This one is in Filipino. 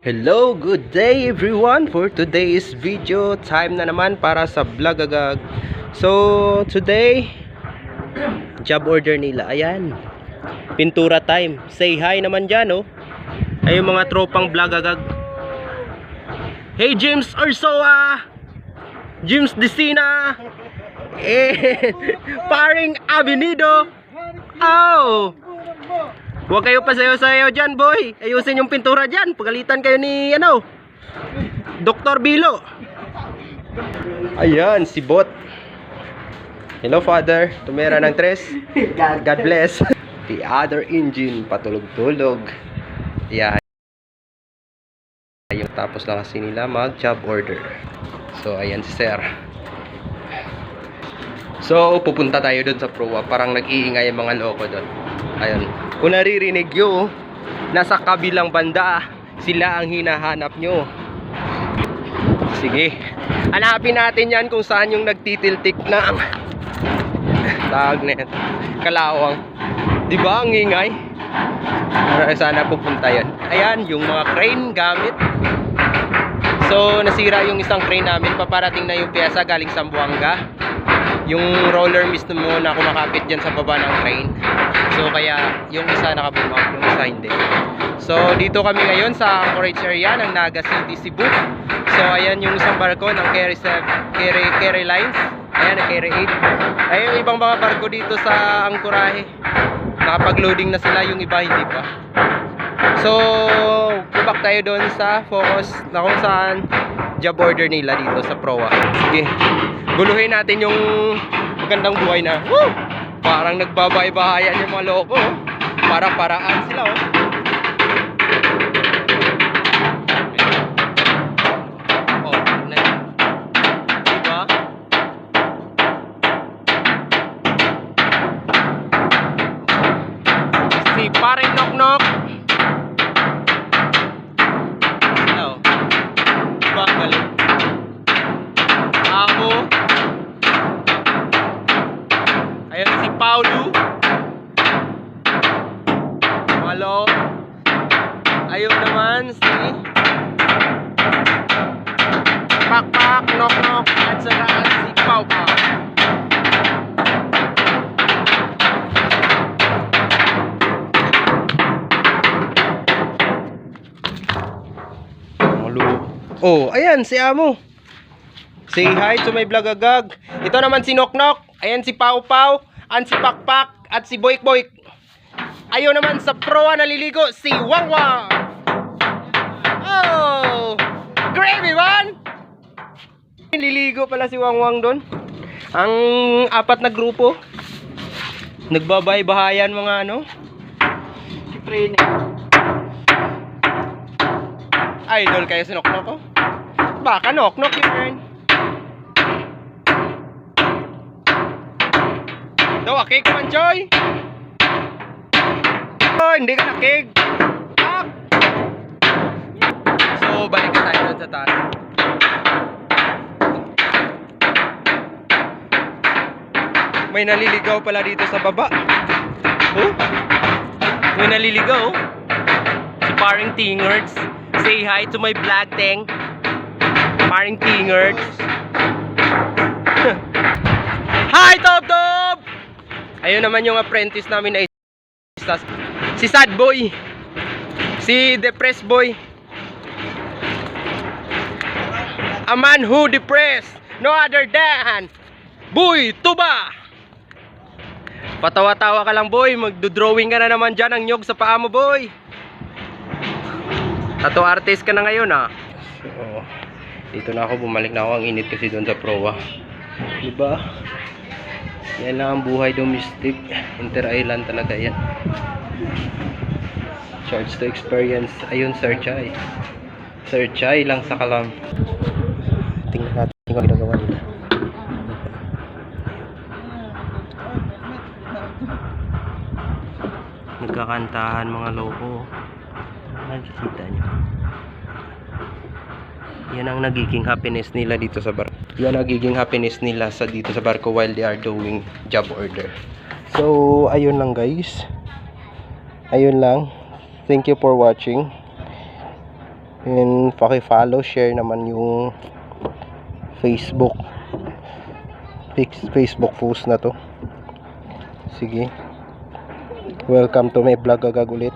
Hello, good day everyone. For today's video, time na naman para sa vlog agag. So, today, job order nila. Ayan, pintura time. Say hi naman dyan, oh. Ay, yung mga tropang vlog agag. Hey, James Orsoa! James Decina! Paring Avenido! Oh! Huwag kayo pasayo-sayo dyan, boy. Ayusin yung pintura dyan. Pagalitan kayo ni, Dr. Bilo. Ayan, si Bot. Hello, Father. Tumera ng tres. God bless. The other engine, patulog-tulog. Ayan. Tapos na kasi nila mag-job order. So, ayan si Sir. So, pupunta tayo doon sa proa. Parang nag-iingay yung mga loko doon. Ayun. Kung naririnig nyo, nasa kabilang banda, sila ang hinahanap nyo. Sige. Hanapin natin yan kung saan yung nagtitiltik ng tawag na yan, kalawang. Diba ang ingay? Sana pupunta yan. Ayan, yung mga crane gamit. So, nasira yung isang crane namin. Paparating na yung pyesa galing Zamboanga. Yung roller mismo na kumakapit dyan sa baba ng crane. So kaya yung isa nakabumag, yung isa hindi. So dito kami ngayon sa anchorage area ng Naga City, Cebu. So ayan yung isang barko ng Carry Lines. Ayan, Carry 8. Ayan yung ibang mga barko dito sa ankorahe. Nakapag-loading na sila, yung iba hindi pa. So back tayo doon sa focus na kung saan job order nila dito sa proa. Sige, guluhin natin yung magandang buhay na. Woo! Parang nagbabay-bahayan yung mga loko, oh. Para-paraan sila, oh. Oh, na yun. Diba? Si Paring Nok-Nok. Hello. Diba? Galing. Ako. Ayan si Paulo. Malo. Ayun naman si Pakpak, Nok-Nok, at saka si Pau Pau. Oh, ayan si Amo. Say hi to my vlog agag. Ito naman si Nok-Nok. Ayan si Pau Pau. At si Pakpak. At si Boik Boik. Ayun naman sa proa naliligo, si Wang Wang. Oh, gravy man. Naliligo pala si Wang Wang doon. Ang apat na grupo nagbabay-bahayan mga Siyempre idol kayo si Nok-Nok, oh. Baka Nok-Nok yun. Daw, akig man, Joy. Oh, hindi ka nakig. Ah. So, balik na tayo doon sa taas. May naliligaw pala dito sa baba. Oh, may naliligaw, oh. Si Paring Tingerds. Say hi to my vlog, Teng. Paring Tingerds. Hi, Top Top! Ayun naman yung apprentice namin na si Sad Boy, si Depressed Boy, a man who depressed no other than Boy Tuba. Patawa-tawa ka lang, boy. Magdo-drawing ka na naman dyan ng nyog sa paa mo, boy. Tattoo artist ka na ngayon, ah. So, dito na ako, bumalik na ako. Ang init kasi doon sa proa, diba? Yan lang ang buhay domestic. Inter-island talaga yan. Charge to experience. Ayun, Sir Chai. Sir Chai lang sa kalam. Tingnan natin yung ginagawa nila. Nagkakantahan mga loko. Nakikita nyo. Yan ang nagiging happiness nila dito sa barko. Yan ang nagiging happiness nila dito sa barko while they are doing job order. So, ayun lang guys. Ayun lang. Thank you for watching. And paki-follow, share naman yung Facebook post na to. Sige. Welcome to my vlog agad ulit.